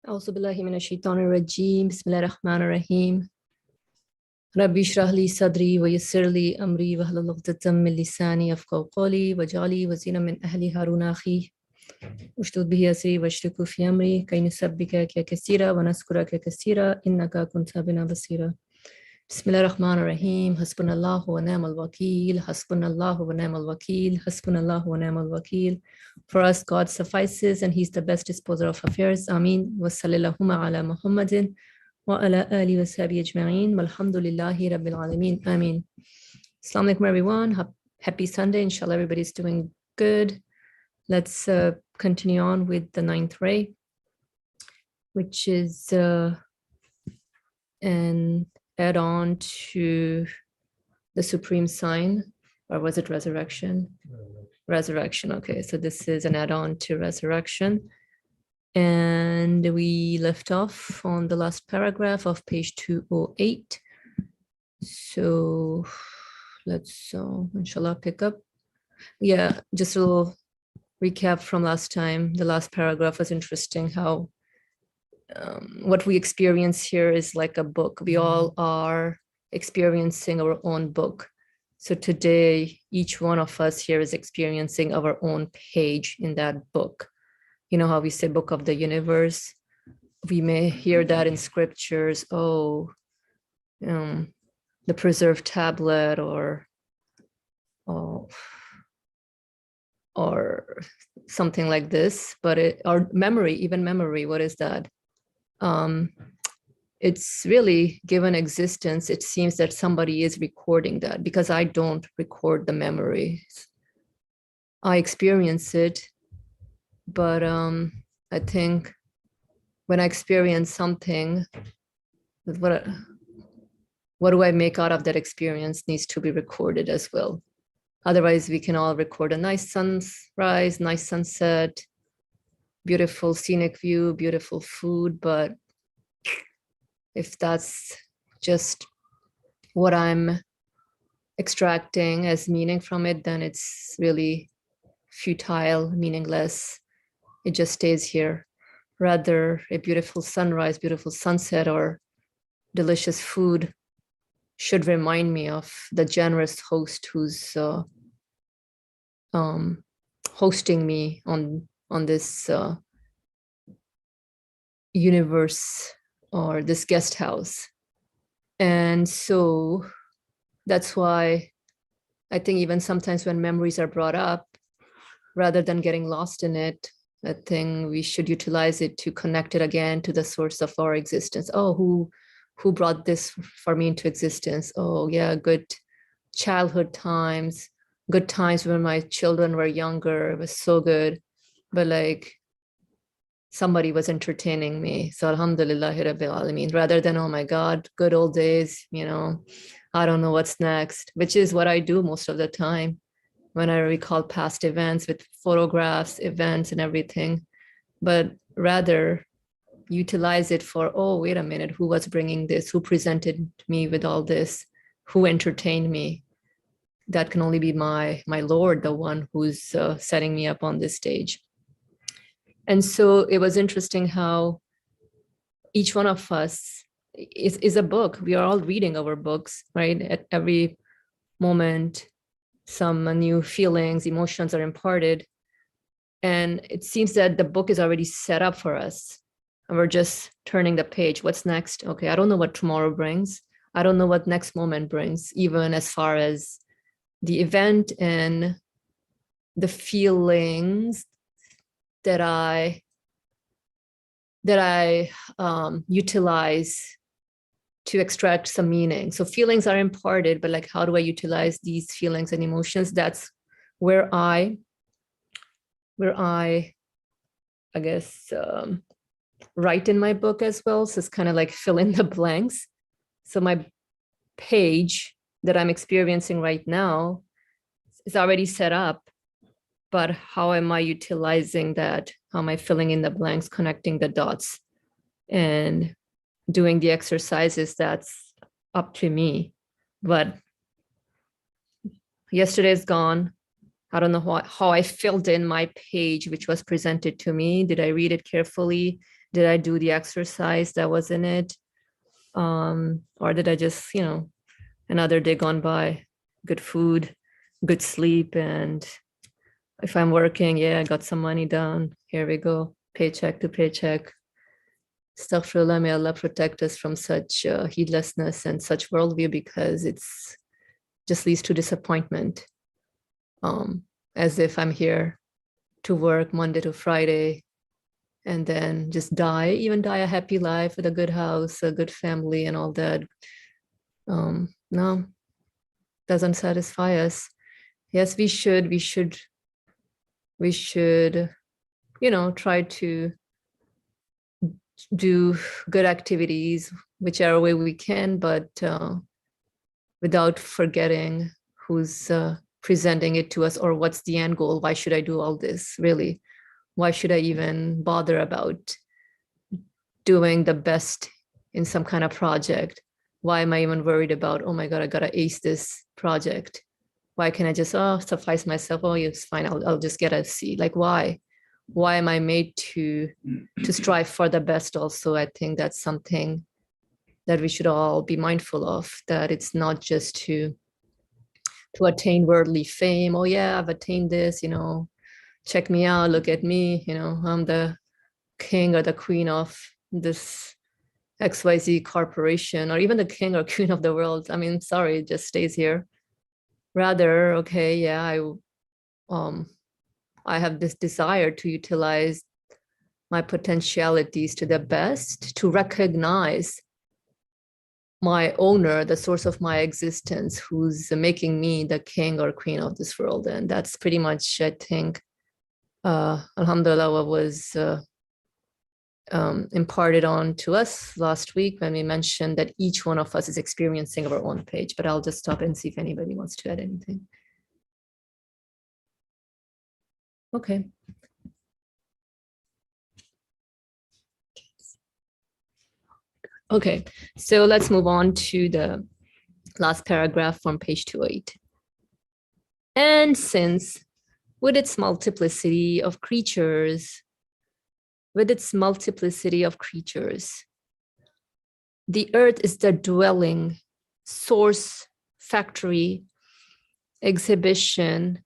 أعوذ بالله من الشيطان الرجيم بسم الله الرحمن الرحيم ربي اشرح لي صدري ويسر لي أمري واحلل عقدة من لساني يفقهوا قولي واجعل لي وزيرا من أهلي هارون أخي اشدد به أزري واشركه في أمري كي نسبحك كثيرا ونذكرك كثيرا إنك كنت بنا بصيرا بسم الله الرحمن الرحيم حسبنا الله ونعم الوكيل حسبنا الله ونعم الوكيل حسبنا الله ونعم الوكيل. For us, God suffices and He's the best disposer of affairs. Ameen. Wa sallallahu ala Muhammadin wa ala alihi wa sahbihi ajma'in. Walhamdulillahi rabbil alameen. Ameen. Assalamu alaikum everyone. Happy Sunday. Inshallah everybody's doing good. Let's continue on with the 9th ray, which is an add-on to the supreme sign, or was it resurrection? Resurrection. Okay, so this is an add-on to resurrection, and we left off on the last paragraph of page 208. So let's inshallah pick up. Yeah, just a little recap from last time. The last paragraph was interesting, how what we experience here is like a book. We all are experiencing our own book. So today, each one of us here is experiencing our own page in that book. You know how we say book of the universe? We may hear that in scriptures, the preserved tablet or something like this, but or memory, even memory, what is that? It's really given existence. It seems that somebody is recording that, because I don't record the memories. I experience it, but I think when I experience something, what do I make out of that experience needs to be recorded as well. Otherwise, we can all record a nice sunrise, nice sunset, beautiful scenic view, beautiful food, but if that's just what I'm extracting as meaning from it, then it's really futile, meaningless. It just stays here. Rather, a beautiful sunrise, beautiful sunset, or delicious food should remind me of the generous host who's hosting me on this universe, or this guest house. And so that's why I think even sometimes when memories are brought up, rather than getting lost in it, I think we should utilize it to connect it again to the source of our existence. Oh, who brought this for me into existence? Oh yeah, good childhood times, good times when my children were younger. It was so good. But like, somebody was entertaining me. So alhamdulillahi rabbil alameen, rather than, oh my God, good old days, I don't know what's next, which is what I do most of the time when I recall past events with photographs, events and everything. But rather utilize it for, oh, wait a minute, who was bringing this? Who presented me with all this? Who entertained me? That can only be my Lord, the one who's setting me up on this stage. And so it was interesting how each one of us is a book. We are all reading our books, right? At every moment, some new feelings, emotions are imparted. And it seems that the book is already set up for us. And we're just turning the page. What's next? Okay, I don't know what tomorrow brings. I don't know what next moment brings, even as far as the event and the feelings that I utilize to extract some meaning. So feelings are imparted, but like, how do I utilize these feelings and emotions? That's where I guess, write in my book as well. So it's kind of like fill in the blanks. So my page that I'm experiencing right now is already set up, but how am I utilizing that? How am I filling in the blanks, connecting the dots, and doing the exercises? That's up to me. But yesterday is gone. I don't know how I filled in my page, which was presented to me. Did I read it carefully? Did I do the exercise that was in it? Or did I just, another day gone by, good food, good sleep, and if I'm working, yeah, I got some money done. Here we go, paycheck to paycheck. Astaghfirullah, may Allah protect us from such heedlessness and such worldview, because it's just leads to disappointment. As if I'm here to work Monday to Friday and then just die a happy life with a good house, a good family, and all that. No, doesn't satisfy us. Yes, we should, try to do good activities, whichever way we can, but without forgetting who's presenting it to us, or what's the end goal. Why should I do all this, really? Why should I even bother about doing the best in some kind of project? Why am I even worried about, oh my God, I gotta ace this project? Why can't I just suffice myself? Oh, it's fine, I'll just get a C. Like, why am I made to strive for the best? Also, I think that's something that we should all be mindful of, that it's not just to attain worldly fame. Oh yeah, I've attained this, check me out, look at me, I'm the king or the queen of this XYZ corporation, or even the king or queen of the world. I mean, sorry, it just stays here. Rather, okay, yeah, I have this desire to utilize my potentialities to the best, to recognize my owner, the source of my existence, who's making me the king or queen of this world. And that's pretty much, I think, alhamdulillah, what was imparted on to us last week when we mentioned that each one of us is experiencing our own page. But I'll just stop and see if anybody wants to add anything. Okay. Okay, so let's move on to the last paragraph from page 208. And since with its multiplicity of creatures, the earth is the dwelling, source, factory, exhibition,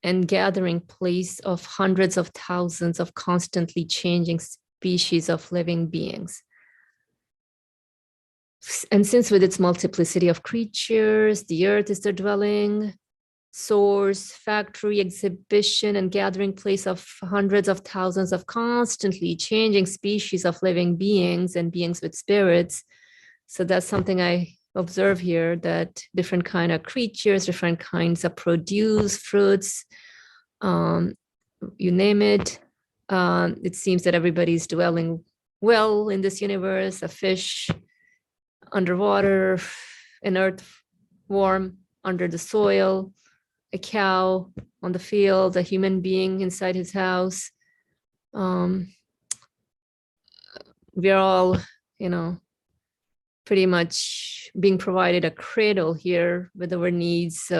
and gathering place of hundreds of thousands of constantly changing species of living beings. And since with its multiplicity of creatures, the earth is the dwelling, source, factory, exhibition, and gathering place of hundreds of thousands of constantly changing species of living beings and beings with spirits. So that's something I observe here, that different kind of creatures, different kinds of produce, fruits, you name it. It seems that everybody's dwelling well in this universe, a fish underwater, an earthworm under the soil, a cow on the field, a human being inside his house. We're all, pretty much being provided a cradle here with our needs,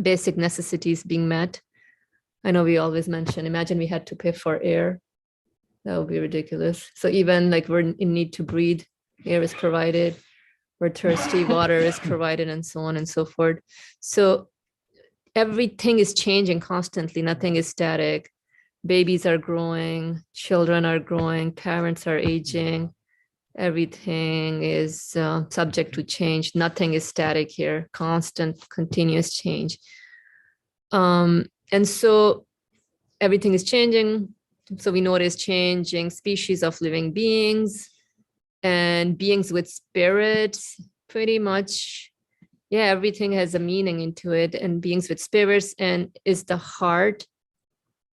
basic necessities being met. I know we always mention, imagine we had to pay for air. That would be ridiculous. So even like we're in need to breathe, air is provided, we're thirsty, water is provided, and so on and so forth. So everything is changing constantly. Nothing is static. Babies are growing, children are growing, parents are aging. Everything is subject to change. Nothing is static here. Constant, continuous change. And so everything is changing. So we notice changing species of living beings and beings with spirits, pretty much. Yeah, everything has a meaning into it, and beings with spirits, and is the heart,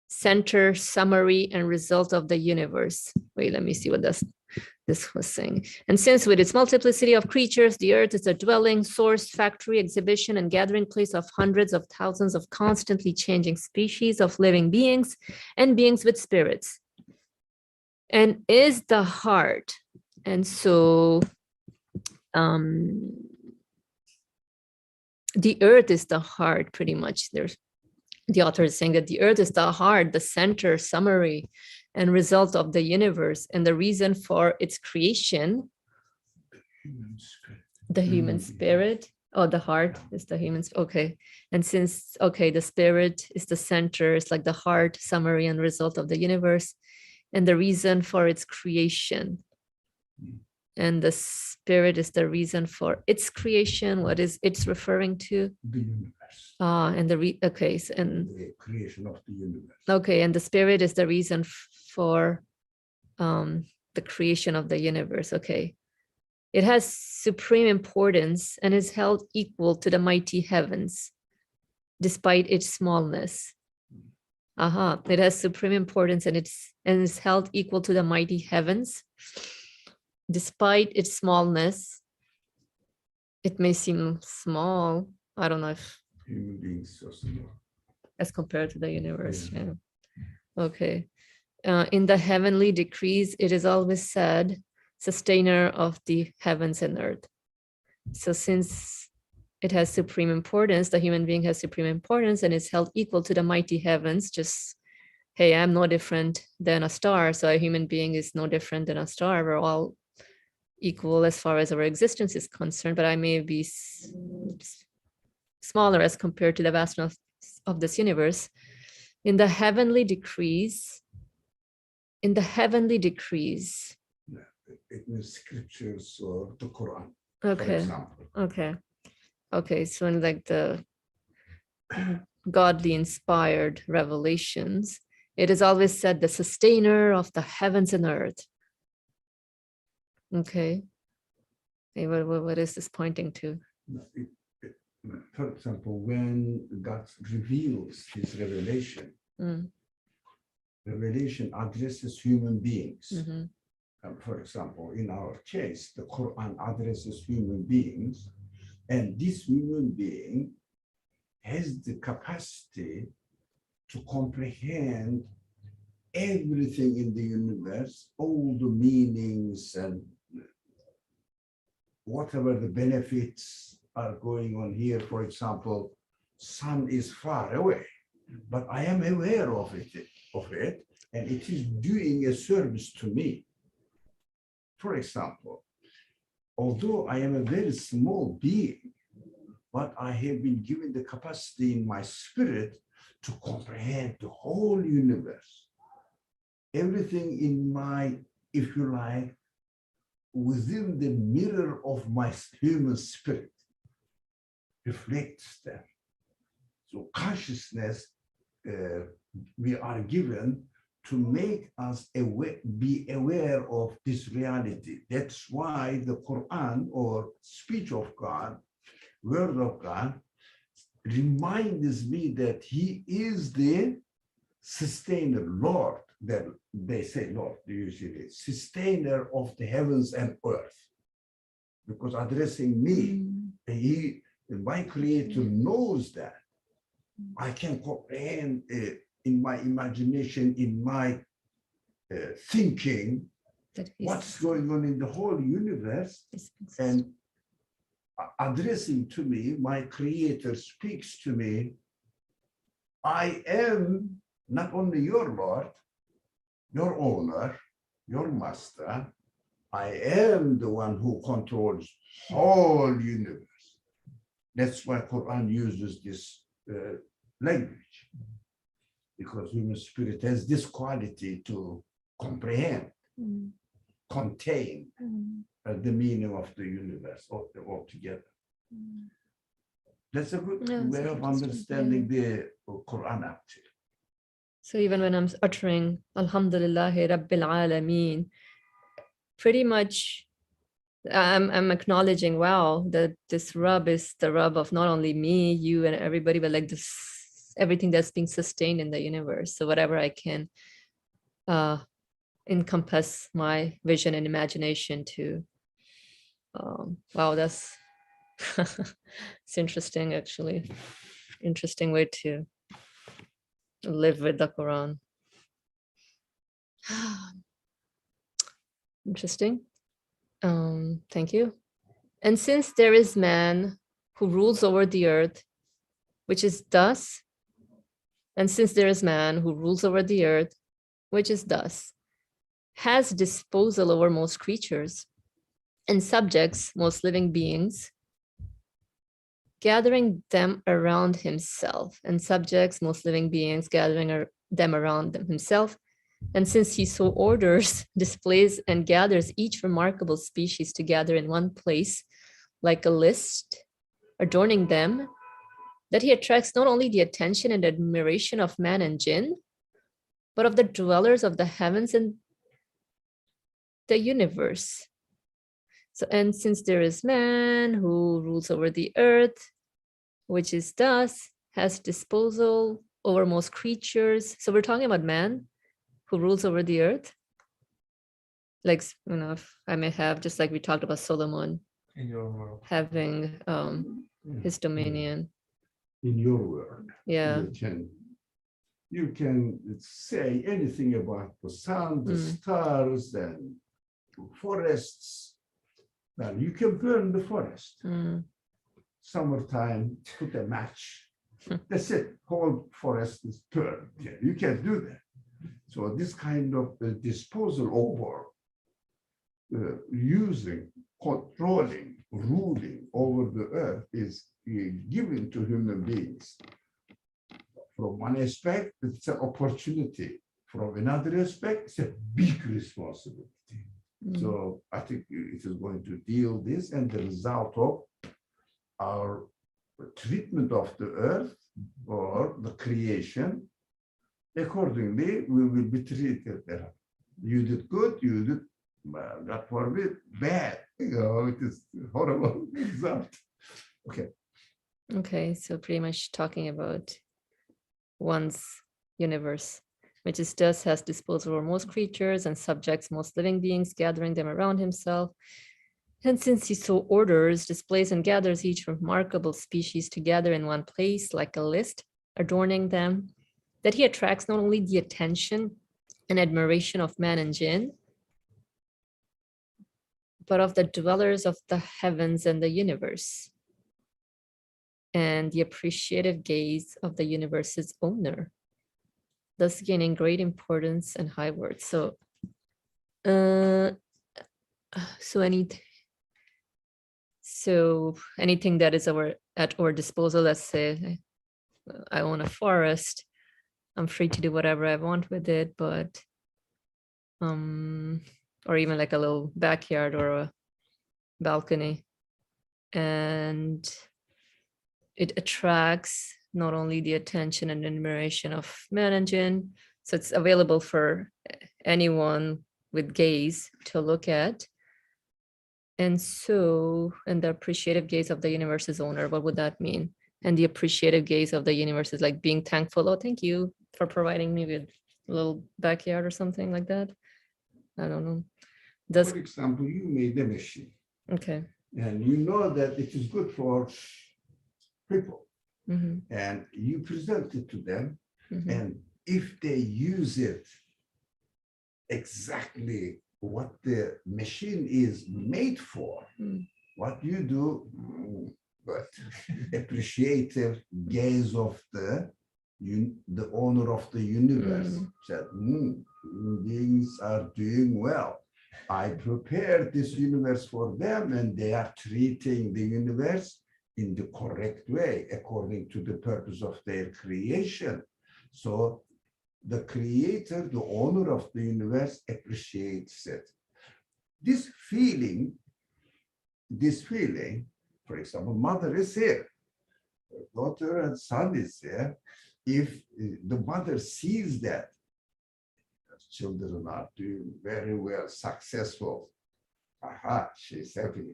center, summary, and result of the universe. Wait, let me see what this was saying. And since with its multiplicity of creatures, the earth is a dwelling, source, factory, exhibition, and gathering place of hundreds of thousands of constantly changing species of living beings and beings with spirits, and is the heart. And so the earth is the heart, pretty much. The author is saying that the earth is the heart, the center, summary, and result of the universe, and the reason for its creation, the human spirit. Oh, the heart is the human. Okay. And since, okay, the spirit is the center, it's like the heart, summary and result of the universe, and the reason for its creation. And the spirit is the reason for its creation. What is it's referring to? The universe. And okay, so, and the creation of the universe. Okay, and the spirit is the reason for the creation of the universe. Okay. It has supreme importance and is held equal to the mighty heavens, despite its smallness. It has supreme importance and is held equal to the mighty heavens, despite its smallness. It may seem small. I don't know if Human beings so small. As compared to the universe. Yeah. Yeah. Okay. In the heavenly decrees, it is always said, sustainer of the heavens and earth. So since it has supreme importance, the human being has supreme importance and is held equal to the mighty heavens. Just, hey, I'm no different than a star. So a human being is no different than a star. We're all equal as far as our existence is concerned, but I may be smaller as compared to the vastness of this universe. In the heavenly decrees, in the scriptures or the Quran, okay, for example. Okay, so in like the godly inspired revelations, it is always said the sustainer of the heavens and earth. Okay, what is this pointing to? For example, when God reveals his revelation, revelation addresses human beings. For example, in our case, the Quran addresses human beings, and this human being has the capacity to comprehend everything in the universe, all the meanings and whatever the benefits are going on here. For example, sun is far away, but I am aware of it, and it is doing a service to me. For example, although I am a very small being, but I have been given the capacity in my spirit to comprehend the whole universe. Everything in my, if you like, within the mirror of my human spirit reflects that. So consciousness, we are given to make us be aware of this reality. That's why the Quran, or speech of God, word of God, reminds me that he is the sustainer, Lord, that they say Lord usually, sustainer of the heavens and earth. Because addressing me, my creator knows that. I can comprehend in my imagination, in my thinking, what's going on in the whole universe, and addressing to me, my creator speaks to me, I am not only your Lord, your owner, your master, I am the one who controls whole universe. That's why Quran uses this language, because human spirit has this quality to comprehend, contain the meaning of the universe altogether. That's a good way of understanding the Quran, actually. So even when I'm uttering Alhamdulillahi Rabbil Alameen, pretty much I'm acknowledging, wow, that this Rabb is the Rabb of not only me, you, and everybody, but like this, everything that's being sustained in the universe. So whatever I can encompass my vision and imagination to. Wow, that's it's interesting, actually. Interesting way to live with the Quran. Interesting. Thank you. And since there is man who rules over the earth, which is thus, and since there is man who rules over the earth, which is thus, has disposal over most creatures and subjects most living beings, gathering them around himself, and subjects most living beings, gathering them around himself. And since he so orders, displays, and gathers each remarkable species together in one place, like a list, adorning them, that he attracts not only the attention and admiration of man and jinn, but of the dwellers of the heavens and the universe. So, and since there is man who rules over the earth, which is thus, has disposal over most creatures. So we're talking about man who rules over the earth. Like, you know, if I may have, just like we talked about Solomon In your world. having his dominion. In your world, Yeah. you can say anything about the sun, the stars, and forests. Then you can burn the forest. Summertime, put a match. That's it. Whole forest is burned. Yeah, you can't do that. So this kind of disposal over using, controlling, ruling over the earth is given to human beings. From one aspect, it's an opportunity. From another aspect, it's a big responsibility. So I think it is going to deal this, and the result of our treatment of the earth or the creation, accordingly, we will be treated there. You did good, you did, God forbid, bad. You know, it is horrible result. Okay. Okay, so pretty much talking about one's universe, which is thus has disposal over most creatures and subjects most living beings, gathering them around himself. And since he so orders, displays, and gathers each remarkable species together in one place, like a list, adorning them, that he attracts not only the attention and admiration of man and jinn, but of the dwellers of the heavens and the universe, and the appreciative gaze of the universe's owner, thus gaining great importance and high worth. So, anything that is at our disposal, let's say I own a forest, I'm free to do whatever I want with it, but or even like a little backyard or a balcony, and it attracts not only the attention and admiration of man and jinn, so it's available for anyone with gaze to look at. And so, and the appreciative gaze of the universe's owner, what would that mean? And the appreciative gaze of the universe is like being thankful. Oh, thank you for providing me with a little backyard or something like that. I don't know. For example, you made a machine. Okay. And you know that it is good for people. Mm-hmm. And you present it to them. Mm-hmm. And if they use it exactly what the machine is made for, what you do, but appreciative gaze of the owner of the universe said, human beings are doing well. I prepared this universe for them, and they are treating the universe in the correct way, according to the purpose of their creation. So the creator, the owner of the universe, appreciates it. This feeling, for example, mother is here, daughter and son is here. If the mother sees that children are doing very well, successful, aha, she's happy.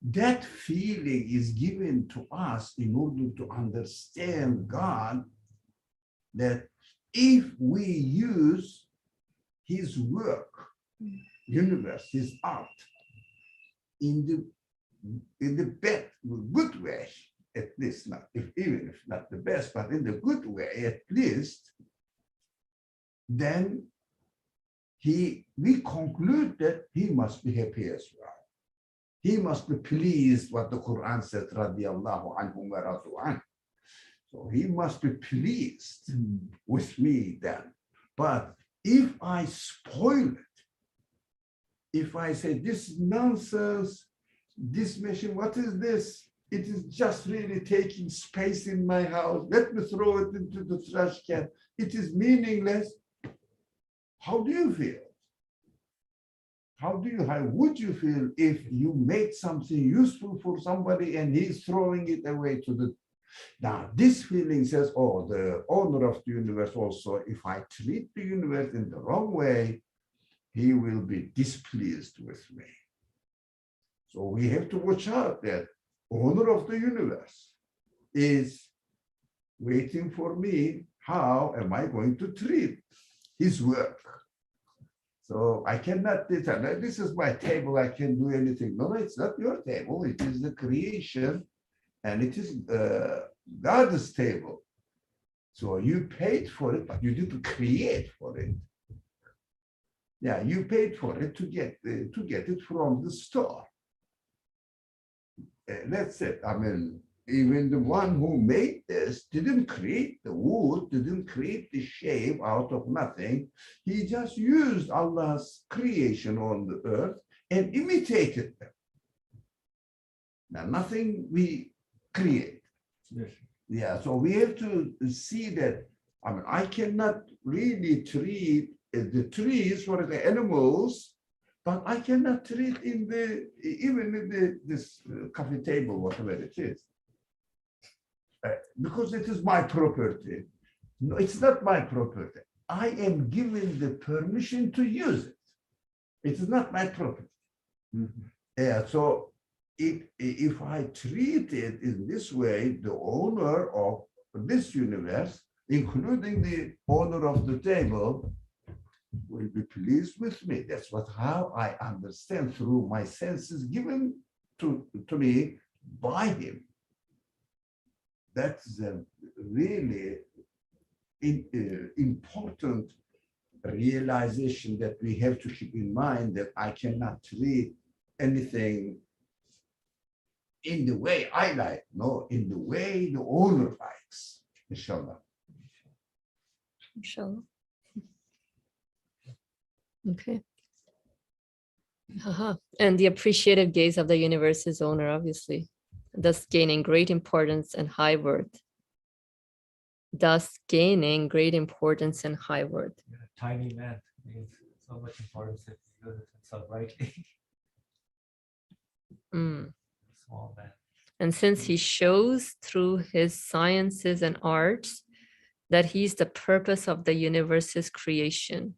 That feeling is given to us in order to understand God, that if we use his work, universe, his art, in the good way, at least, even if not the best, but in the good way, at least, then we conclude that he must be happy as well. He must be pleased, what the Quran says, radiyallahu anhum wa radu an. So he must be pleased with me then. But if I spoil it, if I say this nonsense, this machine, what is this? It is just really taking space in my house. Let me throw it into the trash can. It is meaningless. How do you feel? How would you feel if you made something useful for somebody and he's throwing it away to the... Now, this feeling says, oh, the owner of the universe also, if I treat the universe in the wrong way, he will be displeased with me. So we have to watch out that owner of the universe is waiting for me. How am I going to treat his work? So I cannot determine, this is my table, I can do anything. No, it's not your table, it is the creation, and it is God's table. So you paid for it, but you didn't create for it. Yeah, you paid for it to get it from the store. That's it. I mean, even the one who made this didn't create the wood, didn't create the shape out of nothing. He just used Allah's creation on the earth and imitated them. Now, nothing we create. Yes. Yeah, so we have to see that. I mean, I cannot really treat the trees for the animals, but I cannot treat even in this coffee table, whatever it is. Because it is my property. No, it's not my property. I am given the permission to use it. It is not my property. Mhm. Yeah, so if I treat it in this way, the owner of this universe, including the owner of the table, will be pleased with me. That's how I understand through my senses given to me by him. That's a really important realization that we have to keep in mind, that I cannot treat anything in the way I like, no, in the way the owner likes, inshallah. Inshallah. Okay. And the appreciative gaze of the universe's owner, obviously, thus gaining great importance and high worth. Thus gaining great importance and high worth. Yeah, tiny man means so much importance if you use it so rightly. Mm. Small man. And since he shows through his sciences and arts that he's the purpose of the universe's creation.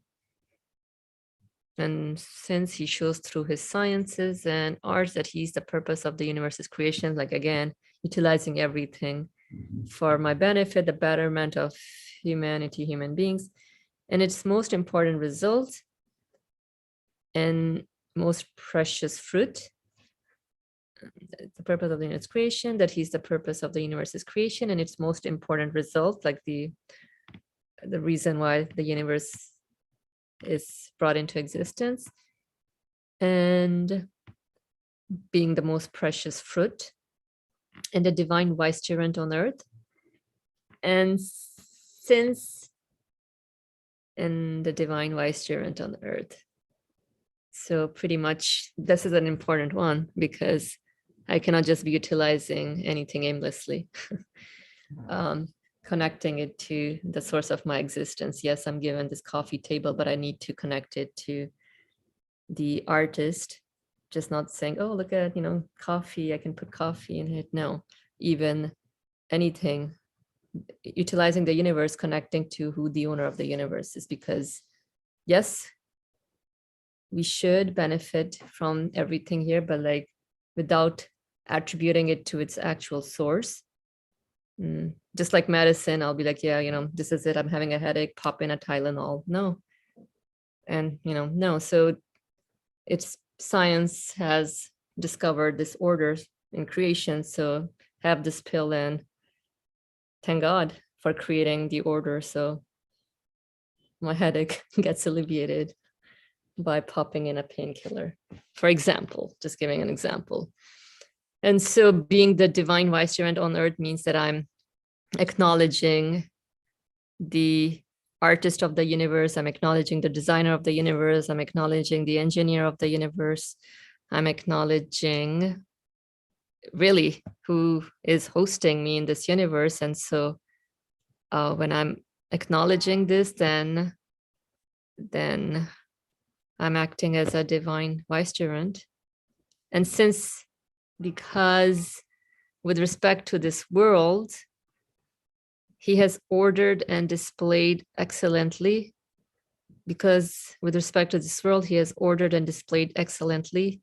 And since he shows through his sciences and arts that he's the purpose of the universe's creation, like again, utilizing everything for my benefit, the betterment of humanity, human beings, and its most important result and most precious fruit, the purpose of the universe's creation, that he's the purpose of the universe's creation, and its most important result, like the reason why the universe is brought into existence, and being the most precious fruit and the divine vicegerent on earth. And since in the divine vicegerent on earth. So pretty much this is an important one because I cannot just be utilizing anything aimlessly. Connecting it to the source of my existence. Yes, I'm given this coffee table, but I need to connect it to the artist, just not saying, oh, look at, coffee, I can put coffee in it. No, even anything, utilizing the universe, connecting to who the owner of the universe is, because yes, we should benefit from everything here, but like without attributing it to its actual source. Just like medicine, I'll be like, yeah, this is it. I'm having a headache, pop in a Tylenol. No. And, no. So it's science has discovered this order in creation. So have this pill and thank God for creating the order. So my headache gets alleviated by popping in a painkiller, for example, just giving an example. And so being the divine vicegerent on earth means that I'm acknowledging the artist of the universe. I'm acknowledging the designer of the universe. I'm acknowledging the engineer of the universe. I'm acknowledging really who is hosting me in this universe. And so when I'm acknowledging this, then I'm acting as a divine vicegerent. And because with respect to this world, he has ordered and displayed excellently, because with respect to this world, he has ordered and displayed excellently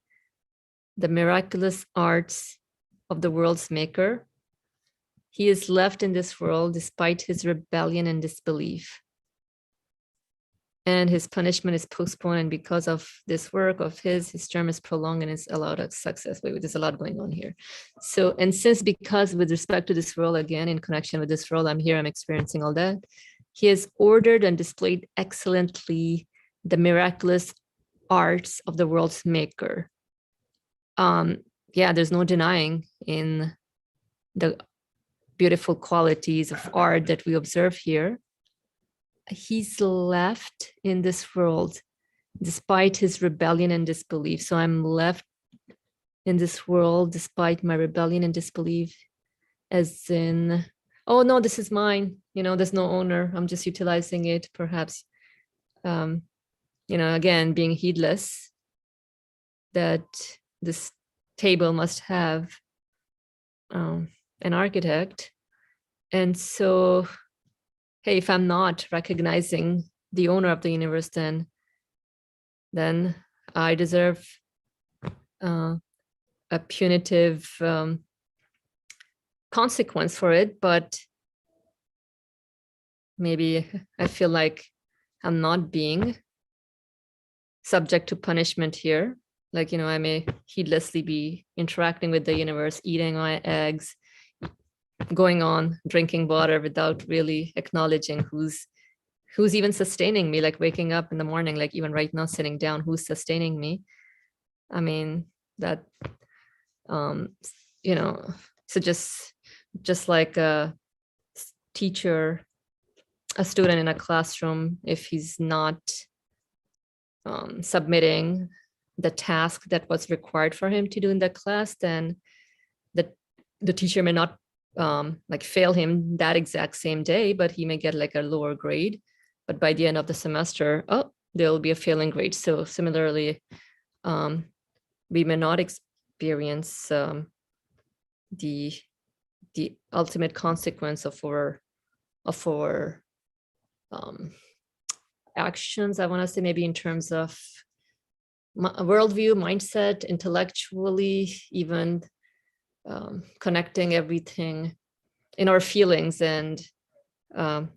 the miraculous arts of the world's maker. He is left in this world despite his rebellion and disbelief. And his punishment is postponed. And because of this work of his term is prolonged and is allowed a success. Wait, there's a lot going on here. So, and because with respect to this world, again, in connection with this world, I'm here, I'm experiencing all that. He has ordered and displayed excellently the miraculous arts of the world's maker. Yeah, there's no denying in the beautiful qualities of art that we observe here. He's left in this world despite his rebellion and disbelief. So I'm left in this world despite my rebellion and disbelief, as in, oh no, this is mine. There's no owner. I'm just utilizing it, perhaps. Again, being heedless that this table must have an architect. And so, hey, if I'm not recognizing the owner of the universe, then I deserve a punitive consequence for it. But maybe I feel like I'm not being subject to punishment here. Like, I may heedlessly be interacting with the universe, eating my eggs, going on drinking water without really acknowledging who's even sustaining me, like waking up in the morning, like even right now sitting down, who's sustaining me. I mean, that so just like a teacher, a student in a classroom, if he's not submitting the task that was required for him to do in the class, then the teacher may not like fail him that exact same day, but he may get like a lower grade. But by the end of the semester, there will be a failing grade. So similarly, we may not experience the ultimate consequence of our actions. I want to say maybe in terms of worldview, mindset, intellectually, even connecting everything in our feelings and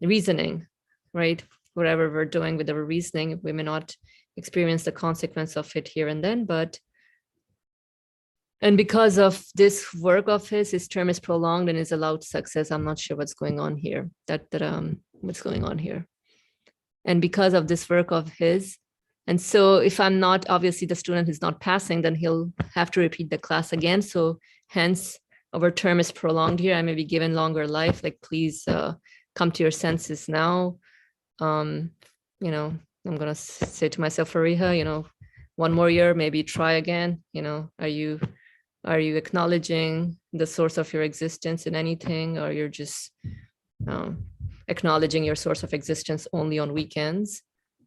reasoning, right? Whatever we're doing with our reasoning, we may not experience the consequence of it here and then, and because of this work of his term is prolonged and is allowed success. I'm not sure what's going on here, what's going on here. And because of this work of his, and so if I'm not, obviously the student who's not passing, then he'll have to repeat the class again. So hence our term is prolonged here. I may be given longer life, like please come to your senses now. I'm gonna say to myself, Fariha, one more year, maybe try again. Are you acknowledging the source of your existence in anything, or you're just acknowledging your source of existence only on weekends?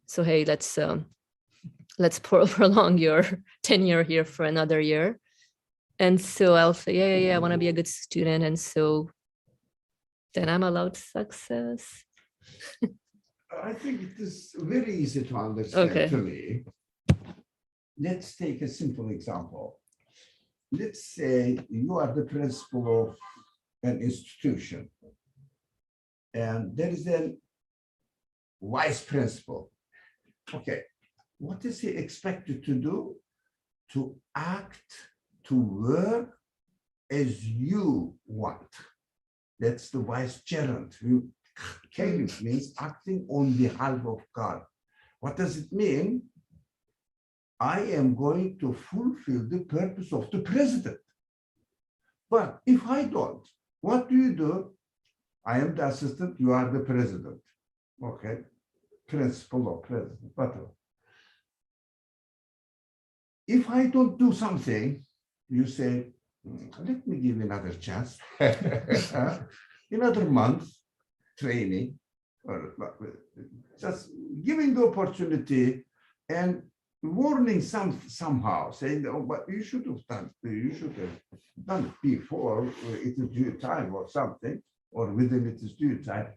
So hey, let's prolong your tenure here for another year. And so I'll say, yeah, I want to be a good student. And so then I'm allowed success. I think it is very easy to understand to me. Let's take a simple example. Let's say you are the principal of an institution, and there is a vice principal. Okay, what is he expected to do? To act, to work as you want. That's the vicegerent. Caliph means acting on behalf of God. What does it mean? I am going to fulfill the purpose of the president. But if I don't, what do? I am the assistant, you are the president. Okay. principle or present, whatever. If I don't do something, you say, let me give another chance, another month training, or just giving the opportunity and warning somehow, saying, oh, but you should have done it before it is due time or something, or within it is due time.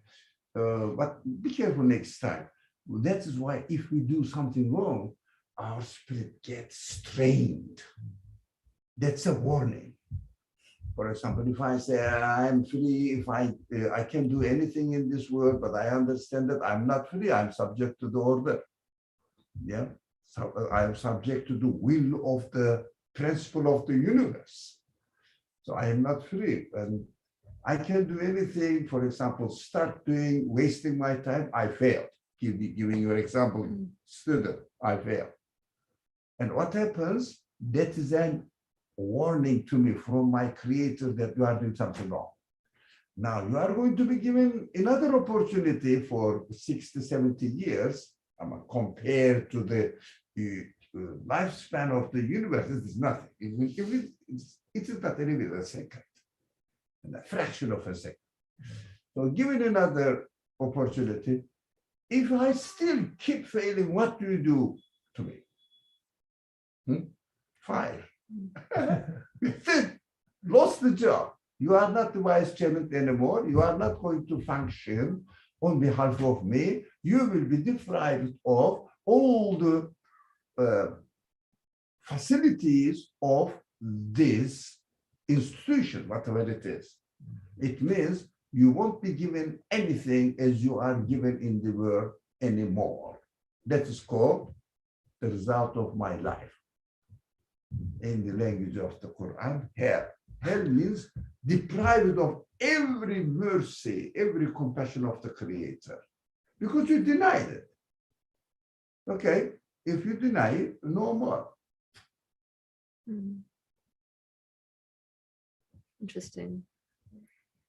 But be careful next time. That is why if we do something wrong, our spirit gets strained. That's a warning. For example, if I say I'm free, if I can do anything in this world, but I understand that I'm not free, I'm subject to the order. Yeah, so I'm subject to the will of the principle of the universe. So I am not free, and I can do anything. For example, start wasting my time. I failed. Giving your example, student, I failed. And what happens? That is an warning to me from my creator that you are doing something wrong. Now you are going to be given another opportunity for 60, 70 years. Compared to the lifespan of the universe, it is nothing. It is not even a second, and a fraction of a second. So given another opportunity, if I still keep failing, what do you do to me? Fire. Lost the job. You are not the vice chairman anymore. You are not going to function on behalf of me. You will be deprived of all the facilities of this institution, whatever it is. It means you won't be given anything as you are given in the world anymore. That is called the result of my life. In the language of the Quran, hell. Hell means deprived of every mercy, every compassion of the Creator, because you denied it. Okay, if you deny it, no more. Interesting.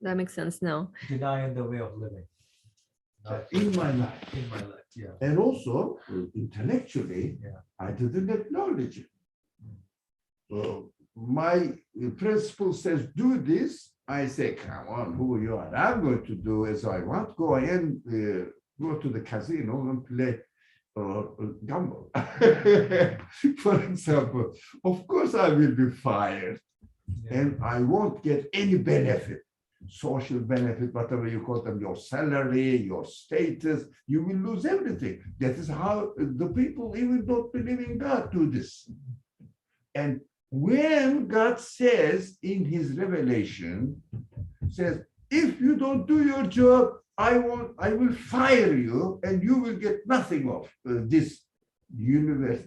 That makes sense now. Denying the way of living. In my life. In my life, yeah. And also, intellectually, Yeah. I didn't acknowledge it. My principle says, do this. I say, come on, who you are? I'm going to do as I want. Go and go to the casino and play gamble. For example, of course I will be fired, and I won't get any benefit, social benefit, whatever you call them, your salary, your status, you will lose everything. That is how the people even don't believe in God do this. And when God says in his revelation, says, if you don't do your job, I will fire you, and you will get nothing of this universe,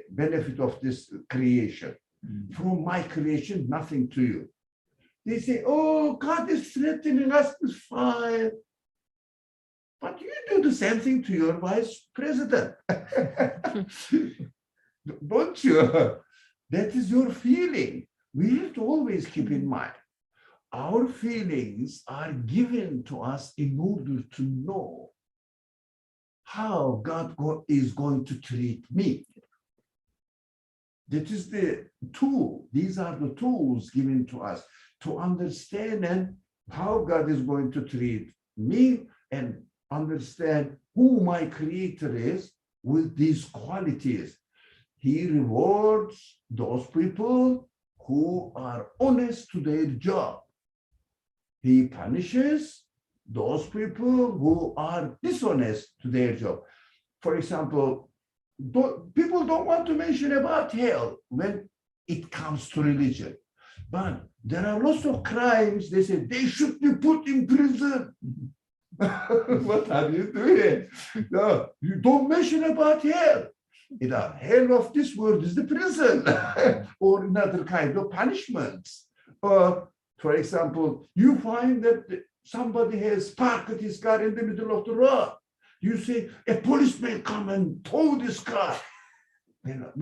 benefit of this creation. From my creation, nothing to you. They say, oh, God is threatening us with fire. But you do the same thing to your vice president. Don't you? That is your feeling. We have to always keep in mind, our feelings are given to us in order to know how God is going to treat me. That is the tool. These are the tools given to us to understand and how God is going to treat me, and understand who my creator is with these qualities. He rewards those people who are honest to their job. He punishes those people who are dishonest to their job. For example, people don't want to mention about hell when it comes to religion. But there are lots of crimes, they say they should be put in prison. What are you doing? No, you don't mention about hell. The hell of this world is the prison or another kind of punishments. Or, for example, you find that somebody has parked his car in the middle of the road. You say, a policeman come and tow this car. You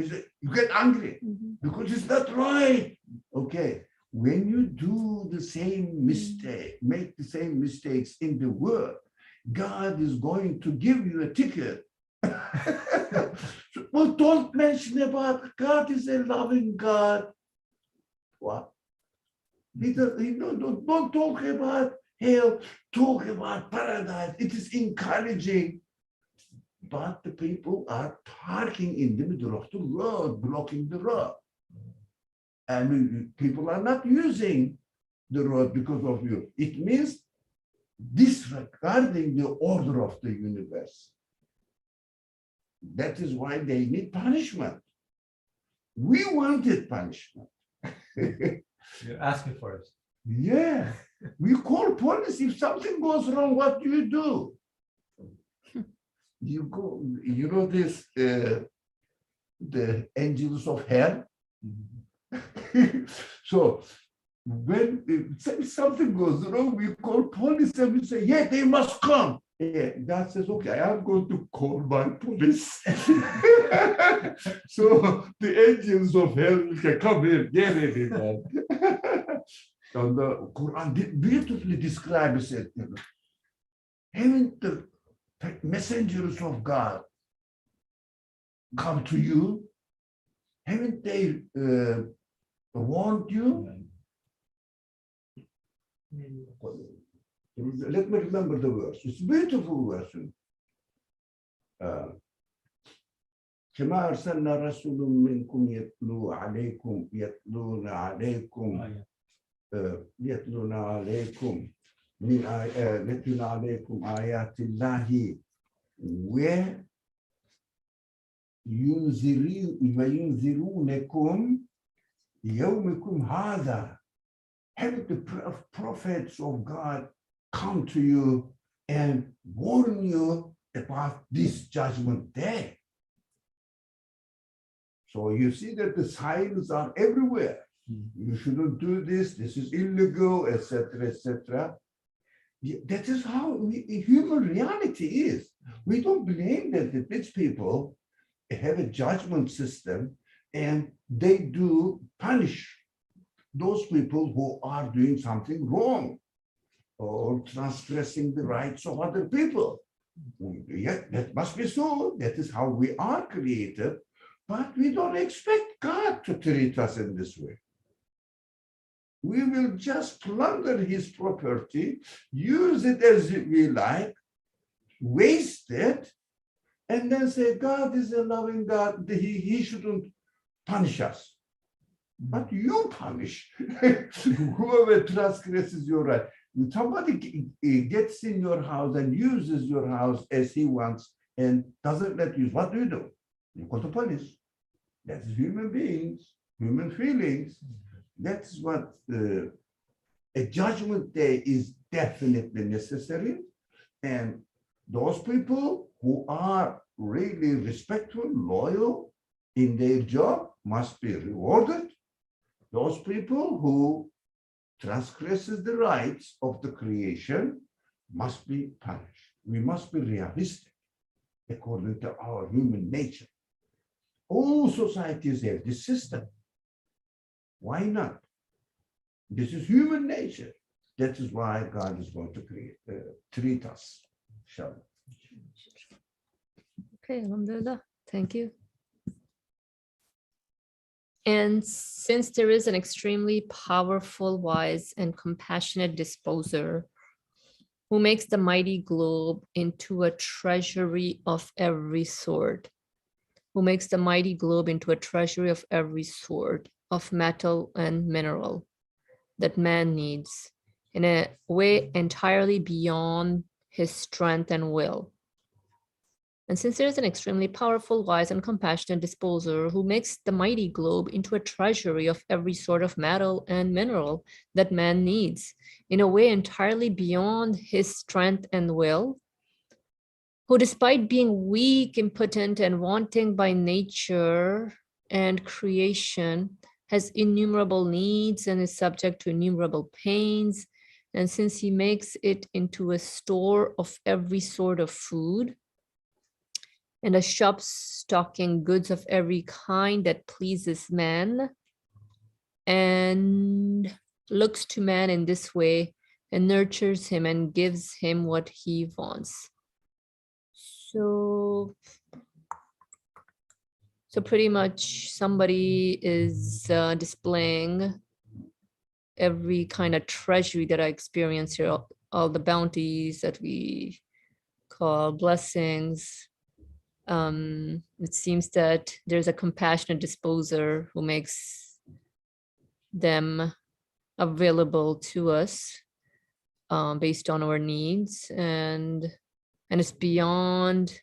get angry because it's not right. Okay, when you do the same mistake, make the same mistakes in the world, God is going to give you a ticket. Well, don't mention about God is a loving God. What? Don't talk about hell, talk about paradise. It is encouraging. But the people are parking in the middle of the road, blocking the road. And people are not using the road because of you. It means disregarding the order of the universe. That is why they need punishment. We wanted punishment. You're asking for it. Yeah, we call police. If something goes wrong, what do you do? You go, you know this, the angels of hell. So when something goes wrong, we call police and we say, yeah, they must come. Yeah, God says, okay, I am going to call my police. So the angels of hell can come in. Yeah, man. And the Quran beautifully describes it. Haven't the messengers of God come to you? Haven't they warned you? Let me remember the verse. It's a beautiful verse. كما أرسلنا رسول منكم يتلو عليكم يتلون عليكم يتلون عليكم آيات الله وينذرونكم يومكم هذا. Have the prophets of God come to you and warn you about this judgment day. So you see that the signs are everywhere. You shouldn't do this. This is illegal, etc., etc. That is how human reality is. We don't believe that these people have a judgment system and they do punish those people who are doing something wrong or transgressing the rights of other people. Yet that must be so. That is how we are created. But we don't expect God to treat us in this way. We will just plunder his property, use it as we like, waste it, and then say, God is a loving God, he shouldn't punish us. But you punish whoever transgresses your right. When somebody gets in your house and uses your house as he wants and doesn't let you, what do? You go to police. That's human beings, human feelings. That's what a judgment day is definitely necessary. And those people who are really respectful, loyal in their job must be rewarded. Those people who transgresses the rights of the creation must be punished. We must be realistic according to our human nature. All societies have this system. Why not? This is human nature. That is why God is going to treat us. Shalom. Okay, alhamdulillah. Thank you. And since there is an extremely powerful, wise, and compassionate disposer who makes the mighty globe into a treasury of every sort, who makes the mighty globe into a treasury of every sort of metal and mineral that man needs in a way entirely beyond his strength and will. And since there is an extremely powerful, wise, and compassionate disposer who makes the mighty globe into a treasury of every sort of metal and mineral that man needs in a way entirely beyond his strength and will, who despite being weak, impotent, and wanting by nature and creation, has innumerable needs and is subject to innumerable pains. And since he makes it into a store of every sort of food, and a shop stocking goods of every kind that pleases man, and looks to man in this way and nurtures him and gives him what he wants. So pretty much somebody is displaying every kind of treasury that I experience here, all the bounties that we call blessings. It seems that there's a compassionate disposer who makes them available to us based on our needs, and it's beyond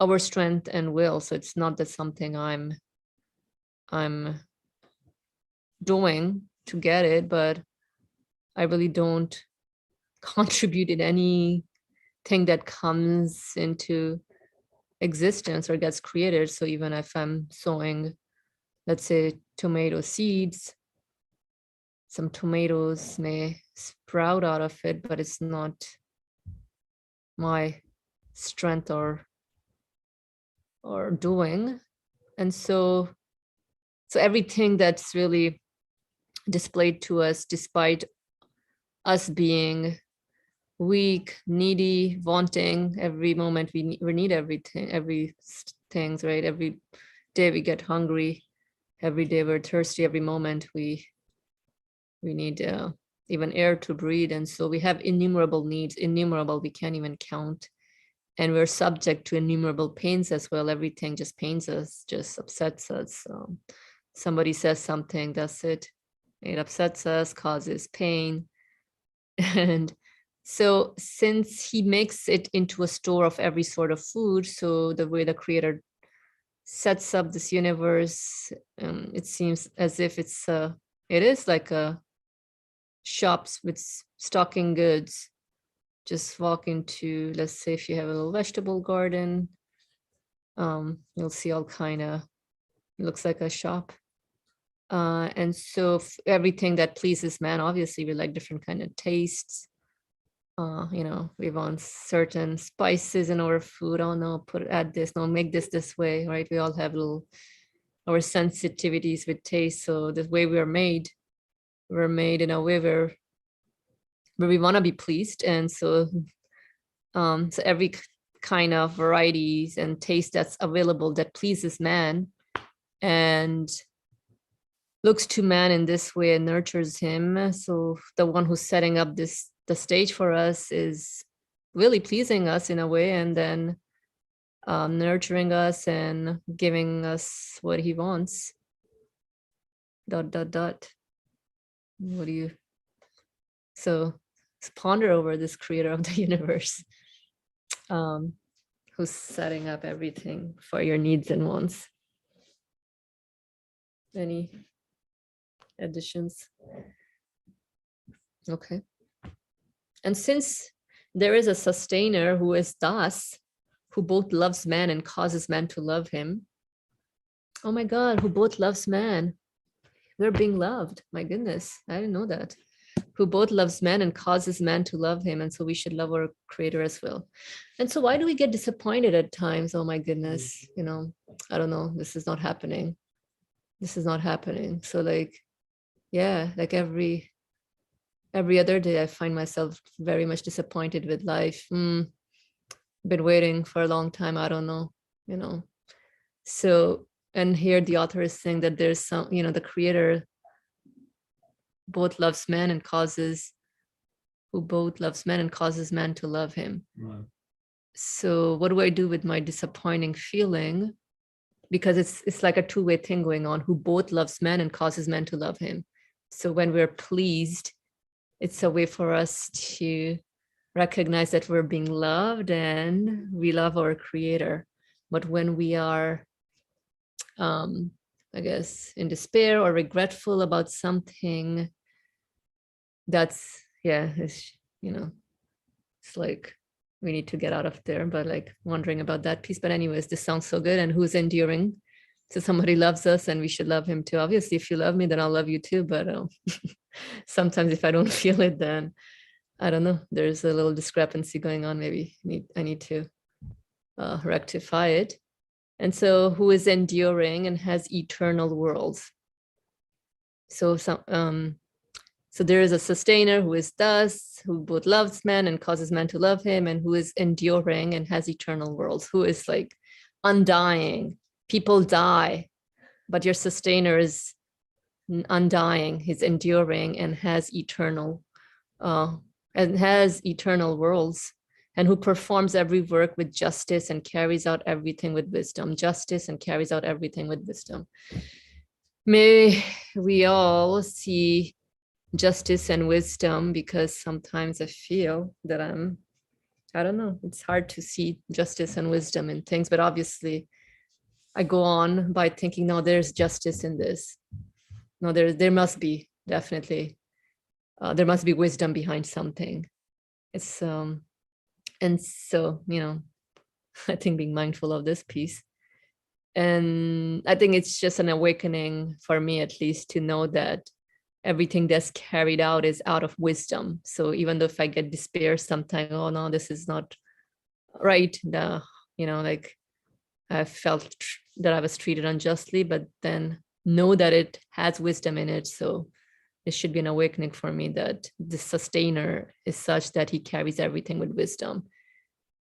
our strength and will. So it's not that something I'm doing to get it, but I really don't contribute in anything that comes into existence or gets created. So even if I'm sowing, let's say, tomato seeds, some tomatoes may sprout out of it, but it's not my strength or doing. And so everything that's really displayed to us, despite us being weak, needy, wanting, every moment we need every things, right? Every day we get hungry, every day we're thirsty, every moment we need even air to breathe. And so we have innumerable needs, innumerable we can't even count. And we're subject to innumerable pains as well. Everything just pains us, just upsets us. Somebody says something, that's it. It upsets us, causes pain. And so since he makes it into a store of every sort of food, so the way the creator sets up this universe, it seems as if it is like a shops with stocking goods. Just walk into, let's say if you have a little vegetable garden, you'll see all kind of, it looks like a shop. And so everything that pleases man, obviously we like different kind of tastes. We want certain spices in our food. Oh no, add this, no, make this way, right? We all have our sensitivities with taste. So the way we're made in a way where we want to be pleased. And so every kind of varieties and taste that's available that pleases man and looks to man in this way and nurtures him. So the one who's setting up the stage for us is really pleasing us in a way, and then nurturing us and giving us what he wants. ... What do you... So ponder over this creator of the universe, who's setting up everything for your needs and wants. Any additions? Okay. And since there is a sustainer who is Das, who both loves man and causes man to love him. Oh my God, who both loves man. We're being loved. My goodness, I didn't know that. Who both loves man and causes man to love him. And so we should love our creator as well. And so why do we get disappointed at times? Oh my goodness, I don't know, this is not happening. This is not happening. So like, yeah, like every other day I find myself very much disappointed with life. Been waiting for a long time, I don't know, So, and here the author is saying that there's some, the creator both loves man and causes man to love him. Wow. So what do I do with my disappointing feeling? Because it's like a two-way thing going on, who both loves man and causes man to love him. So when we're pleased, it's a way for us to recognize that we're being loved and we love our creator. But when we are, I guess, in despair or regretful about something, that's, it's like we need to get out of there, but like wondering about that piece. But anyways, this sounds so good. And who's enduring? So somebody loves us and we should love him too. Obviously, if you love me, then I'll love you too. But sometimes if I don't feel it, then I don't know, there's a little discrepancy going on. Maybe I need to rectify it. And so who is enduring and has eternal worlds. So So there is a sustainer who is thus, who both loves man and causes man to love him, and who is enduring and has eternal worlds, who is like undying. People die, but your sustainer is undying, he's enduring and has eternal worlds, and who performs every work with justice and carries out everything with wisdom. Justice and carries out everything with wisdom. May we all see justice and wisdom, because sometimes I feel that I don't know, it's hard to see justice and wisdom in things, but obviously I go on by thinking, no, there's justice in this. No, there must be, definitely. There must be wisdom behind something. It's and so, I think being mindful of this piece. And I think it's just an awakening for me, at least, to know that everything that's carried out is out of wisdom. So even though if I get despair sometimes, oh no, this is not right. Like I felt that I was treated unjustly, but then know that it has wisdom in it. So it should be an awakening for me that the sustainer is such that he carries everything with wisdom,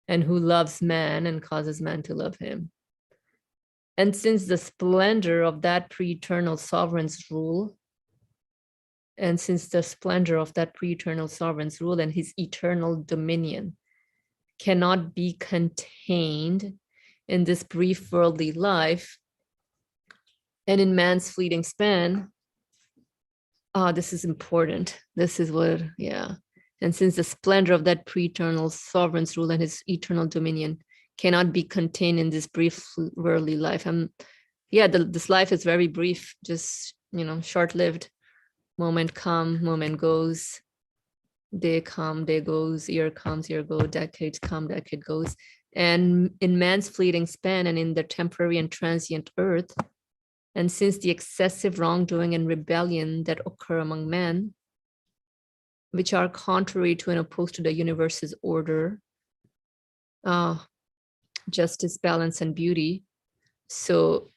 and who loves man and causes man to love him. And since the splendor of that pre-eternal sovereign's rule, and since the splendor of that pre-eternal sovereign's rule and his eternal dominion cannot be contained in this brief worldly life and in man's fleeting span, this is important. This is what, yeah. And since the splendor of that pre-eternal sovereign's rule and his eternal dominion cannot be contained in this brief worldly life, this life is very brief, just, short-lived. Moment come, moment goes, day come, day goes, year comes, year goes, decades come, decade goes. And in man's fleeting span and in the temporary and transient earth, and since the excessive wrongdoing and rebellion that occur among men, which are contrary to and opposed to the universe's order, justice, balance, and beauty. So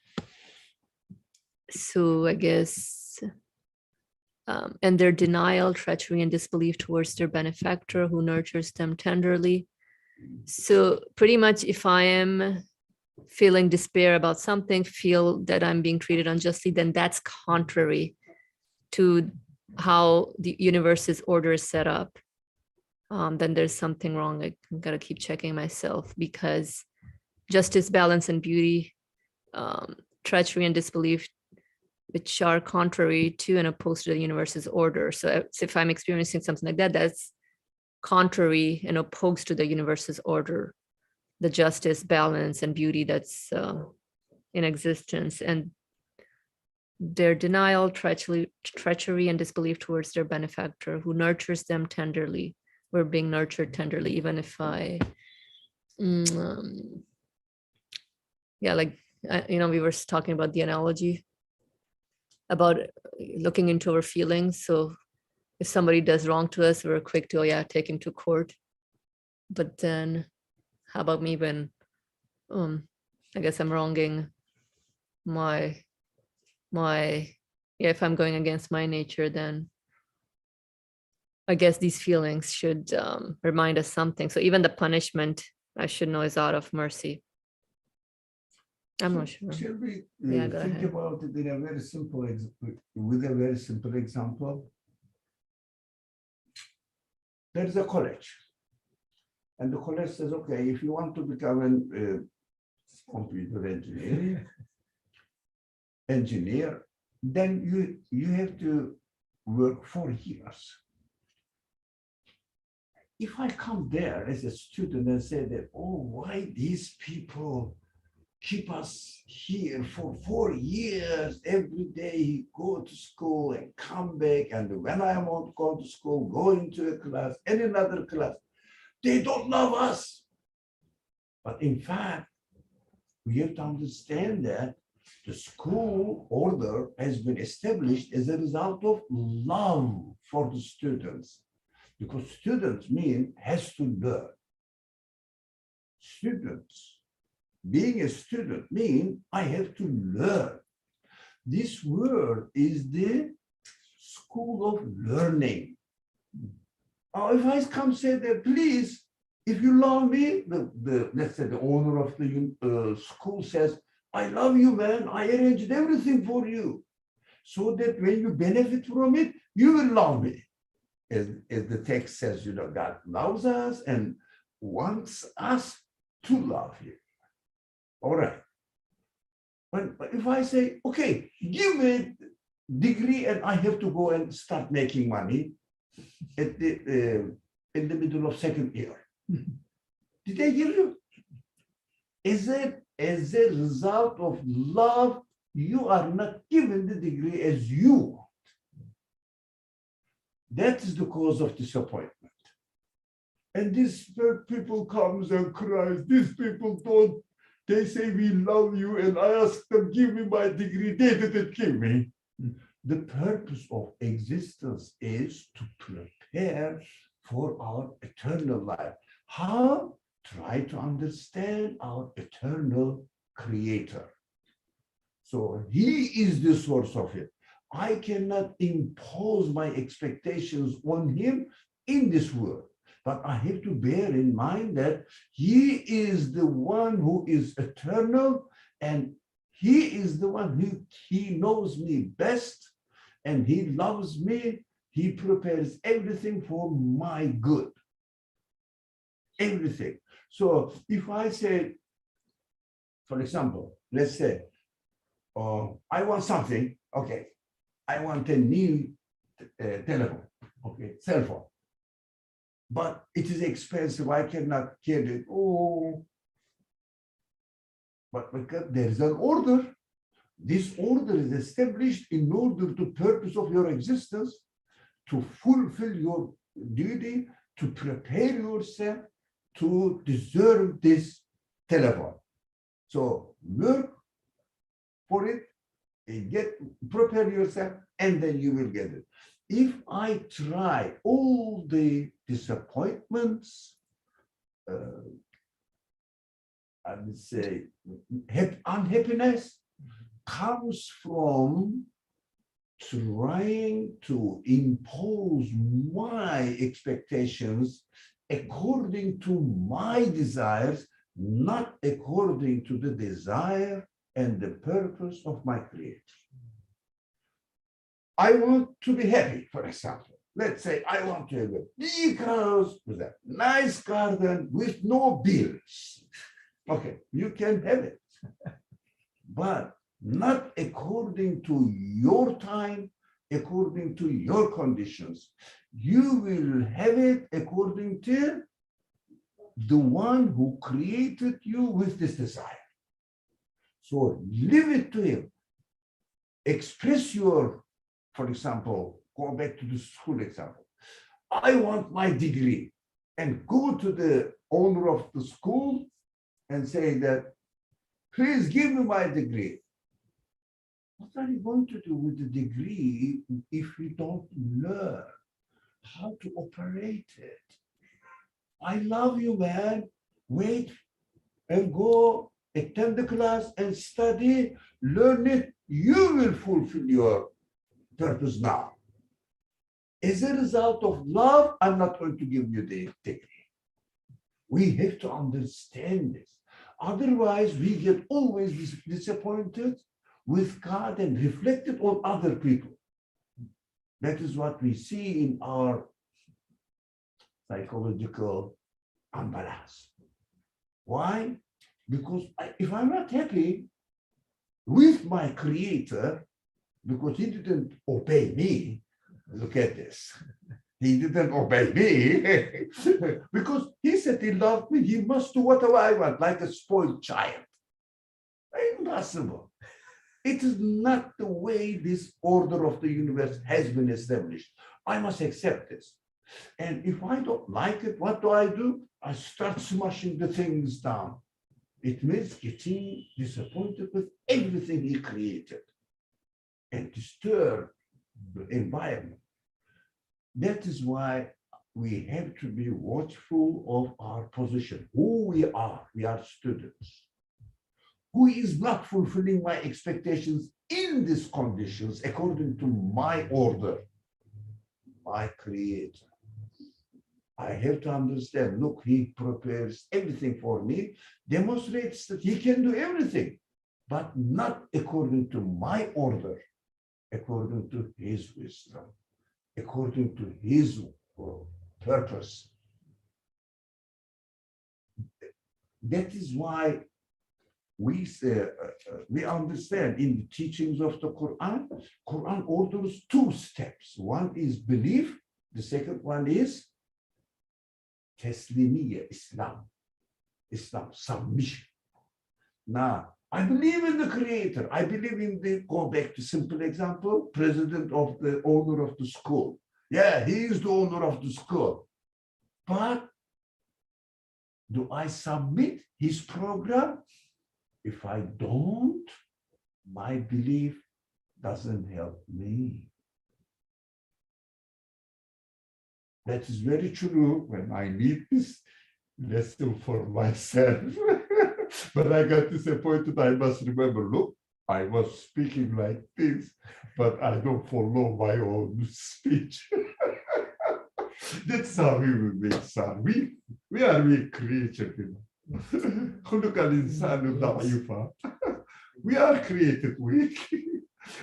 I guess, and their denial, treachery, and disbelief towards their benefactor who nurtures them tenderly. So pretty much if I am feeling despair about something, feel that I'm being treated unjustly, then that's contrary to how the universe's order is set up. Then there's something wrong. I gotta keep checking myself, because justice, balance, and beauty, treachery, and disbelief, which are contrary to and opposed to the universe's order. So if I'm experiencing something like that, that's contrary and opposed to the universe's order, the justice, balance, and beauty that's in existence, and their denial, treachery, and disbelief towards their benefactor who nurtures them tenderly. We're being nurtured tenderly, even if we were talking about the analogy about looking into our feelings. So if somebody does wrong to us, we're quick to, take him to court. But then how about me when I guess I'm wronging if I'm going against my nature, then I guess these feelings should remind us something. So even the punishment, I should know, is out of mercy. I'm not sure. Shall we Yeah, go think ahead. about it in a very simple, with a very simple example? There is a college, and the college says, okay, if you want to become a computer engineer, then you have to work 4 years. If I come there as a student and say that, oh, why these people keep us here for 4 years, every day go to school and come back, and when I want to go to school, go into a class and another class, they don't love us. But in fact, we have to understand that the school order has been established as a result of love for the students, because students mean has to learn. Students, being a student means I have to learn. This word is the school of learning. If I come say that, please, if you love me, let's say the owner of the school says, I love you, man. I arranged everything for you. So that when you benefit from it, you will love me. As the text says, God loves us and wants us to love him. All right. But if I say, okay, give me a degree and I have to go and start making money at in the middle of second year. Did I give you? Is it as a result of love, you are not given the degree as you want? That is the cause of disappointment. And these people comes and cries. These people don't. They say we love you, and I ask them, give me my degree. They didn't give me. The purpose of existence is to prepare for our eternal life. How? Try to understand our eternal creator. So he is the source of it. I cannot impose my expectations on him in this world, but I have to bear in mind that he is the one who is eternal, and he is the one who he knows me best, and he loves me. He prepares everything for my good. Everything. So if I say, for example, let's say, I want something, okay, I want a new telephone, okay, cell phone, but it is expensive, I cannot get it. Oh, but because there is an order, this order is established in order to purpose of your existence, to fulfill your duty, to prepare yourself to deserve this telephone. So work for it, prepare yourself, and then you will get it. If I try, all the disappointments, I would say unhappiness comes from trying to impose my expectations according to my desires, not according to the desire and the purpose of my creator. I want to be happy, for example. Let's say I want to have a big house with a nice garden with no bills. Okay, you can have it, but not according to your time, according to your conditions. You will have it according to the one who created you with this desire. So leave it to him. Express your, for example, go back to the school example. I want my degree, and go to the owner of the school and say that, please give me my degree. What are you going to do with the degree if you don't learn how to operate it? I love you, man. Wait and go attend the class and study, learn it. You will fulfill your purpose now. As a result of love, I'm not going to give you the degree. We have to understand this. Otherwise, we get always disappointed with God and reflected on other people. That is what we see in our psychological unbalance. Why? Because if I'm not happy with my creator, because he didn't obey me, look at this. He didn't obey me because he said he loved me. He must do whatever I want, like a spoiled child. Impossible. It is not the way this order of the universe has been established. I must accept this. And if I don't like it, what do? I start smashing the things down. It means getting disappointed with everything he created and disturb the environment. That is why we have to be watchful of our position, who we are students. Who is not fulfilling my expectations in these conditions according to my order? my creator. I have to understand, look, he prepares everything for me, demonstrates that he can do everything, but not according to my order, according to his wisdom, according to his purpose. That is why we say, we understand in the teachings of the Quran, Quran orders two steps. One is belief, the second one is Teslimiye, Islam, submission. Now, I believe in the creator. I believe in the, go back to simple example, president of the owner of the school. Yeah, he is the owner of the school. But do I submit his program? If I don't, my belief doesn't help me. That is very true when I need this lesson for myself. But I got disappointed. I must remember, look, I was speaking like this, but I don't follow my own speech. That's how we will make sound. We are weak creatures, you know. خلق الإنسان ضعيفا. We are created weak.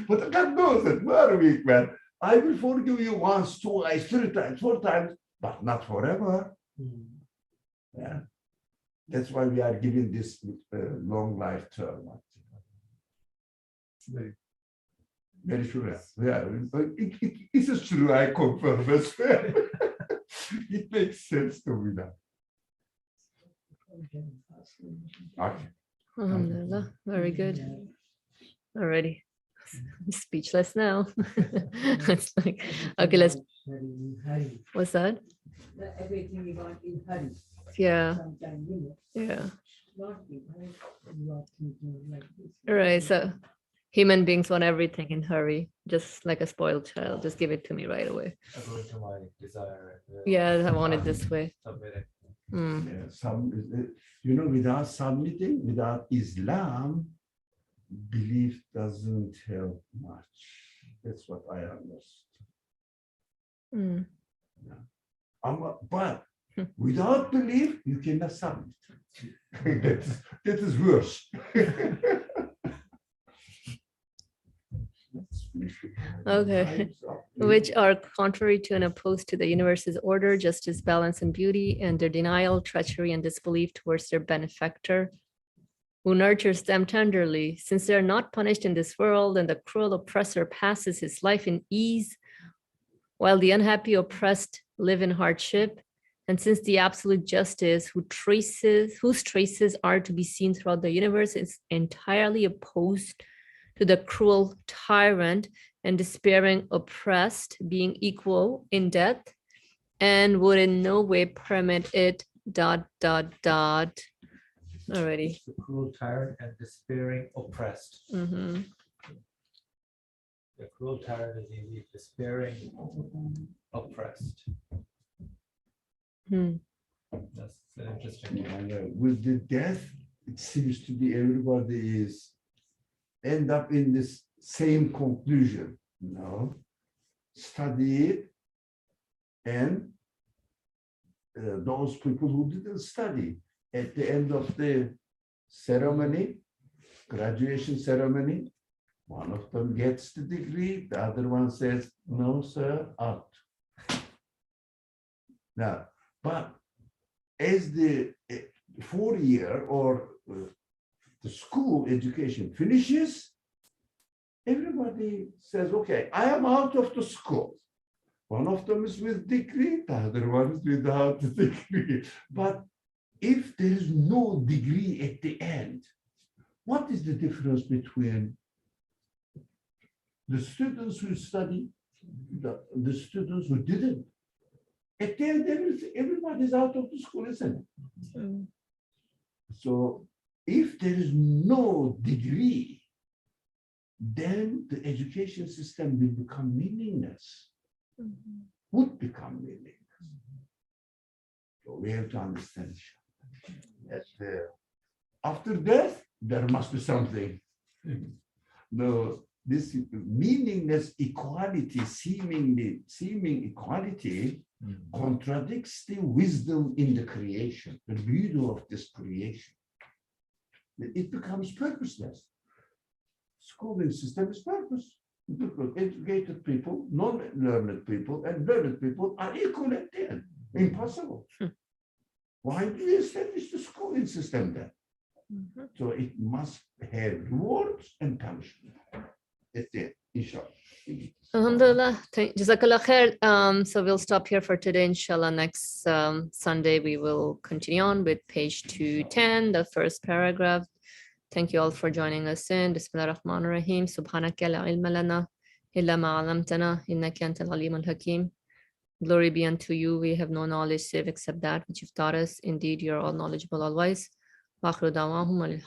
But God knows that we are weak, man. I will forgive you once, twice, 3 times, 4 times, but not forever. Yeah. That's why we are given this long life term. Very true. Yeah, it is true. I confirm as well. It makes sense to me now. Okay. Alhamdulillah, very good. Already, I'm speechless now. It's like, okay, let's, what's that? Everything you want in hurry. Yeah, Sometimes, you know, yeah. not in hurry, you are thinking like this. Right, so human beings want everything in hurry, just like a spoiled child. Just give it to me right away. According to my desire. Yeah, I want it this way. Submitting. Mm. Yeah, you know, without submitting, without Islam, belief doesn't help much. That's what I understand. Mm. But without belief, you cannot submit. that is worse. Okay. Which are contrary to and opposed to the universe's order, justice, balance, and beauty, and their denial, treachery, and disbelief towards their benefactor, who nurtures them tenderly, since they are not punished in this world, and the cruel oppressor passes his life in ease, while the unhappy oppressed live in hardship. And since the absolute justice, whose traces are to be seen throughout the universe, is entirely opposed to the cruel tyrant and despairing oppressed being equal in death, and would in no way permit it, ... Already. The cruel tyrant and despairing oppressed. Mhm. The cruel tyrant is indeed despairing oppressed. Hmm. That's interesting. And, with the death, it seems to be everybody is end up in this same conclusion. Study it, and those people who didn't study, at the end of the ceremony, graduation ceremony, one of them gets the degree, the other one says, no, sir, out. Now, but as the 4-year or the school education finishes, everybody says, okay, I am out of the school. One of them is with degree, the other one is without the degree. But if there is no degree at the end, what is the difference between the students who study, the students who didn't? At the end, everybody's out of the school, isn't it? Mm. So if there is no degree, then the education system will become meaningless, would become meaningless. So we have to understand that after death, there must be something. No, this meaningless equality, seeming equality, contradicts the wisdom in the creation, the beauty of this creation. It becomes purposeless. Schooling system is purpose. Because educated people, non-learned people, and learned people are equal at the end. Impossible. Why do you establish the schooling system then? So it must have rewards and punishment. At the end, inshallah. Alhamdulillah. Jazakallah khair. So we'll stop here for today. Inshallah, next Sunday we will continue on with page 210, the first paragraph. Thank you all for joining us in. Bismillah ar-Rahman ar-Rahim. Subhanaka la ilma lana illa ma 'allamtana innaka antal alim al-hakim. Glory be unto you. We have no knowledge save except that which you've taught us. Indeed, you are all knowledgeable, all wise. Wa akhiru da'wahum alhamdulillah.